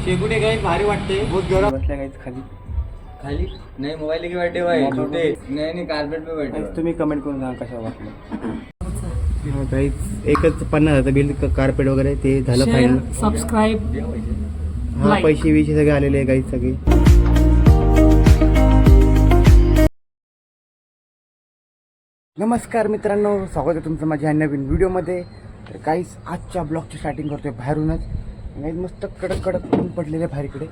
शेगुडे गाईस भारी वाटते. बहुत गरम बसल्या गाईस खाली खाली नहीं मोबाइल की बैठे भाई झूठे नहीं कारपेट पे बैठे तुम्ही कमेंट करून सांगा कशा वाटलं. गाईस एकच 50,000 बिल कार्पेट वगैरे ते झालं फायनल. सबस्क्राईब हा पैसे विषय सगळे आलेले आहे गाईस सगळे. नमस्कार मित्रांनो, स्वागत आहे तुमचं माझ्या नवीन व्हिडिओमध्ये. तर काहीच आजच्या ब्लॉगची स्टार्टिंग करतोय बाहेरूनच. गाईस मस्त कडक कडक ऊन पडलेले बाहेर. इकडे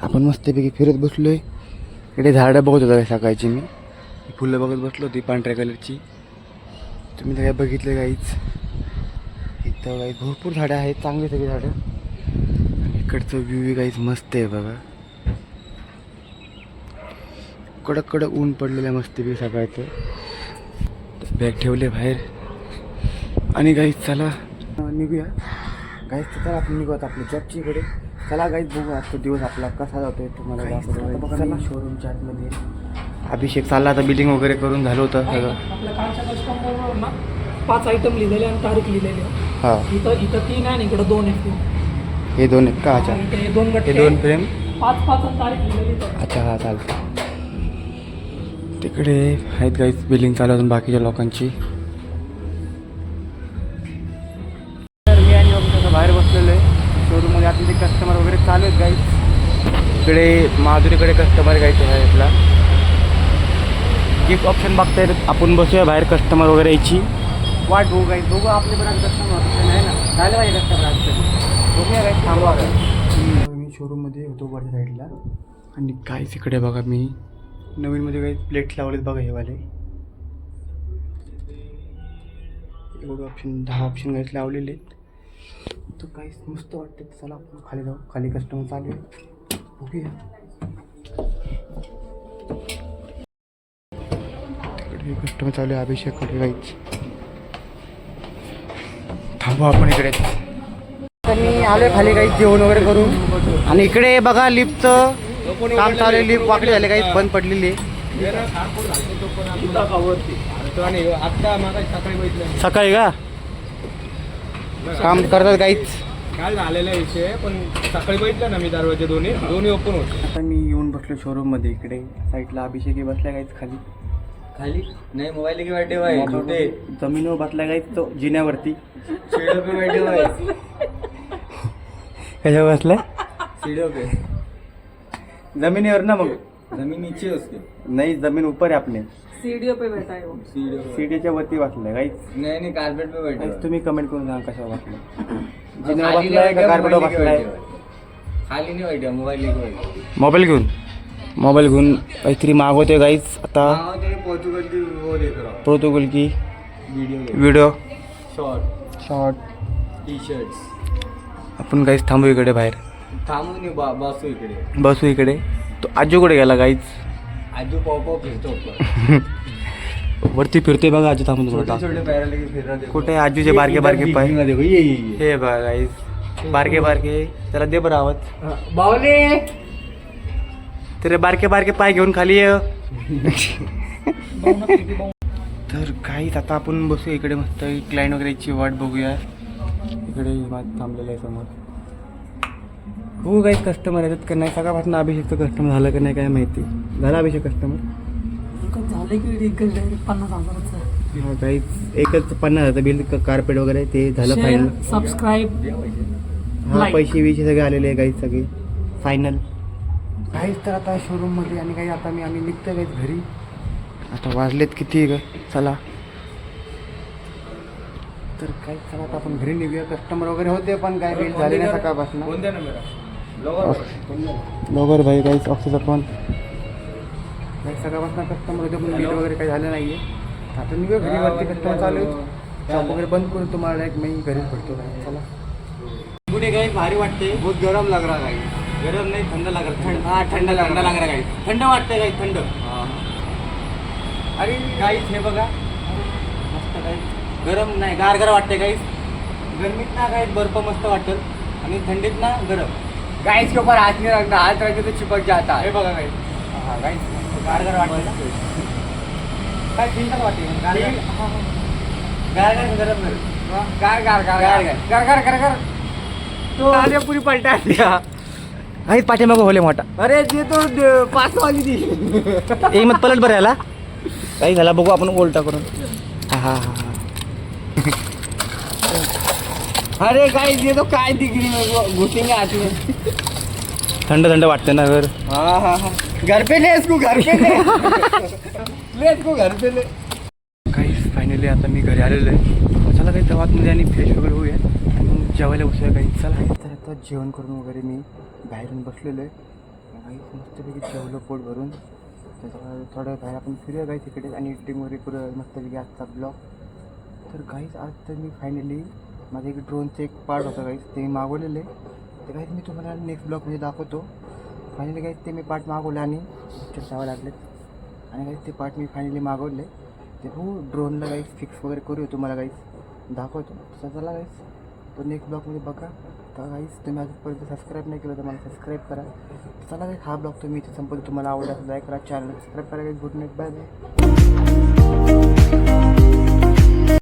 आपण मस्तपैकी फिरत बसलोय. इकडे झाडं बघत होतो सकाळची मी, फुलं बघत बसलो होती पांढऱ्या कलरची. तुम्ही तर काय बघितलं गाईच. इथं गाईच भरपूर झाडं आहेत, चांगली सगळी झाडं. इकडचं व्ह्यू गाईच मस्त आहे बघा. कडक कडक ऊन पडलेलं मस्तपैकी सकाळचं. बॅग ठेवले बाहेर आणि गाईज चला निघूया. गाईज चला आपण निघू आता आपल्या जॉबची इकडे. चला गाईज बघू आजचा दिवस आपला कसा जातोय तुम्हाला दाखवतो. शोरूमच्या आतमध्ये अभिषेक चालला आता. बिलिंग वगैरे करून झालं होतं सगळं. आपल्या कालच्या कस्टमरवर ना 5 आयटम लिहिलेले आणि तारीख लिहिलेली आहे. हां इथं 3 आहे आणि इकडे 2 आहेत. हे 2 आहेत का? अच्छा इथे 2 हे गट्टे 2 फ्रेम. 5 आणि तारीख लिहिलेली आहे. अच्छा हां चालतं. तिकडे आहेत गाईज बिलिंग चालू अजून बाकीच्या लोकांची. तर मी आणि बाबा बाहेर बसलेलो आहे शोरूममध्ये. आतमध्ये कस्टमर वगैरे चालू आहेत गाईज. इकडे माधुरीकडे कस्टमर गायचे आहे. आपला गिफ्ट ऑप्शन बघता येत. आपण बसूया बाहेर कस्टमर वगैरे यायची वाट बघू गाईज. बघू आपले पण आज कस्टमर ऑप्शन आहे ना, झालं पाहिजे कस्टमर आज. बघूया गाईज, थांबवा. मी शोरूममध्ये होतो वरच्या साईडला आणि काहीच इकडे बघा मी नवीनमध्ये काही प्लेट्स लावलेत बघा हे वाले. एवढं ऑप्शन 10 ऑप्शन काहीच लावलेले आहेत. तर काहीच मस्त वाटतं. चला आपण खाली जाऊ. खाली कस्टमर चालू आहे, बघूया. तिकडे कस्टमर चालू आहे अभिषेककडे काहीच. थांबू आपण इकडे. तर मी आलोय खाली काही जेवण वगैरे करून. आणि इकडे बघा लिफ्टचं काम चालू आहे. लिफ्ट वाकडी झाले काही बंद पडलेली. सकाळी का काम करतात काहीच काल झालेला विषय, पण सकाळी बघितलं ना मी दरवाजे दोन्ही ओपन होते. आता मी येऊन बसलो शोरूम मध्ये. इकडे साईडला अभिषेक बसला काहीच खाली. खाली नहीं मोबाइल की बैठे भाई झूठे जमिनीवर बसला काहीच तो जिन्यावरती. सीढ़ियों पे बैठे भाई कशावर बसलाय? सीढ़ियों पे. जमिनीवर ना. मग जमीन नीचे है उसके. नाही जमीन ऊपर आहे आपले. सीडीओ पे बैठा है वो. सीढ़ियों पे. सीडीच्या वरती बसलाय काहीच. नहीं कारपेट पे बैठे भाई. तुम्ही कमेंट करून सांगा कशावर बसलाय. खाली जिन्यावर नहीं बसलाय का बैठे, कार्पेटवर मोबाइल लेके बसलाय? बैठे भाई. खाली नहीं बैठे, मोबाइल लेके बैठे. मोबाईल घेऊन काहीतरी मागवतोय गाईच आता. हाँ तेरे पोर्तुगल की वो देख रहा हूँ. पोर्तुगल की video video short T shirts. आपण काहीच थांबू इकडे बाहेर. थांबून ये बसू इकडे. बसू इकडे. तो आजूकडे गेला गाईच. आजू पाव फिरतो ऊपर. वरती फिरतोय बघा आजू. थांबून छोटे छोटे पैर लेके फिर रहा देखो. कुठे आजूचे बारके बारके पाय. देखो ये हे बघा गाईज बारके बारके. त्याला दे बरं आवाज. बावले तरी बारके बारके पाय घेऊन खाली ये. तर काहीच आता आपण बसू इकडे मस्त. क्लायंट वगैरेची वाट बघूया. इकडे थांबलेलं आहे समोर. हो काही कस्टमर येतात का नाही. सकाळपासून अभिषेकचं कस्टमर झालं का नाही काय माहिती. झाला अभिषेक कस्टमर झाले की एकच डायरेक्ट 50,000. काहीच एकच 50,000 बिल कार्पेट वगैरे ते झालं फायनल. सबस्क्राईब हा पैसे विषय सगळे आलेले आहे काहीच सगळे फायनल. काहीच तर आता शोरूममध्ये आणि काही आता आम्ही निघतोय काहीच घरी. आता वाजलेत किती का. चला तर काही चला आता आपण घरी निघूया. कस्टमर वगैरे होते पण काय बिल झाले नाही सकाळपासून. कोणत्या नंबर लवकर भाई काहीच ऑफिसचा फोन. काही सकाळपासून कस्टमर होते पण बिल वगैरे काही झालं नाही आहे. आता निघूया घरी. वरती कस्टमर चालू आहेत. शॉप वगैरे बंद करून तुम्हाला एक मी घरीच भेटतो. चला कुठे काही भारी वाटते. बहुत गरम लग रहा है. गरम नाही थंड लागत. थंड लाग रहा काही. थंड वाटतंय काही थंड. अरे काहीच हे बघा मस्त काही गरम नाही गार वाटते काहीच. गरमीत ना काही बर्फ मस्त वाटत आणि थंडीत ना गरम. गाइस के ऊपर हाथ नहीं रखना, हाथ रखे तो चिपक जाता है. हे बघा काही. हां काहीच गार वाटते ना. काय चिंता वाटते गार गरम गरम. गार गार गार गार गार गार गार गार. तो आगे पूरी पलटा दिया. काहीच पाठीमागं होले मोठा अरे जे तो 5 वाली दी एक मत पलट बरं याला काही झाला बघू आपण उलटा करून हा हा हा अरे गाइस ये तो काय डिग्री में घुसेंगे हाथ में थंड थंड वाटते ना घर हाँ हाँ हाँ घर पे ले इसको घर पे ले ले इसको घर पे ले काही फायनली आता मी घरी आलेलो आहे चला काही तवातमध्ये आणि फ्रेश वगैरे होऊया आणि मग जेवायला बसूया काही चला तर आता जेवण करून वगैरे मी बाहेरून बसलेलो आहे काही मस्तपैकी जेवलो पोट भरून त्याच्यामुळे थोडं बाहेर आपण फिरूया काही तिकडे आणि एडिटिंग वगैरे करूया मस्तपैकी आजचा ब्लॉग तर काहीच आज तर मी फायनली माझं एक ड्रोनचं एक पार्ट होतं काहीच ते मी मागवलेलं आहे ते काहीच मी तुम्हाला नेक्स्ट ब्लॉगमध्ये दाखवतो फायनली काहीच ते मी पार्ट मागवले आणि ठेवावे लागलेत आणि काहीच ते पार्ट मी फायनली मागवले ते हो ड्रोनला काहीच फिक्स वगैरे करूया तुम्हाला काहीच दाखवतो तसं चला काहीच तो नेक्स्ट ब्लॉगमध्ये बघा तर काहीच तुम्ही अजूनपर्यंत सबस्क्राईब नाही केलं तर मला सबस्क्राईब करा चला काही हा ब्लॉग तुम्ही इथे संपवतो तुम्हाला आवडला लाईक करा चॅनल सबस्क्राईब करा गुड नाईट बाय बाय